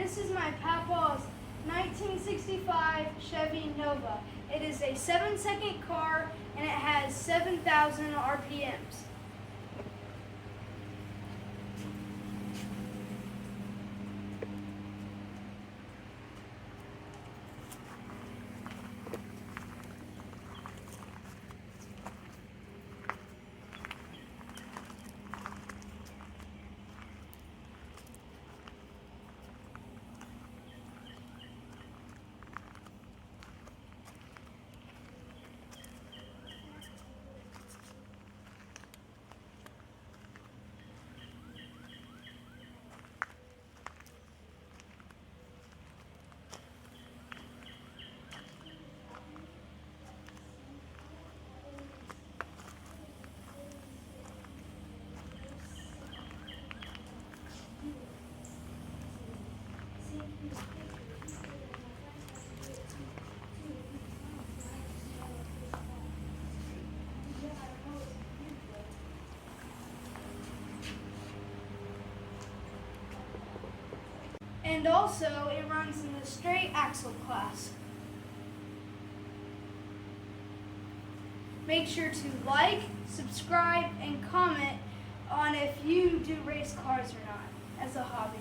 This is my papa's 1965 Chevy Nova. It is a 7-second car and it has 7,000 RPMs. And also, it runs in the straight axle class. Make sure to like, subscribe, and comment on if you do race cars or not as a hobby.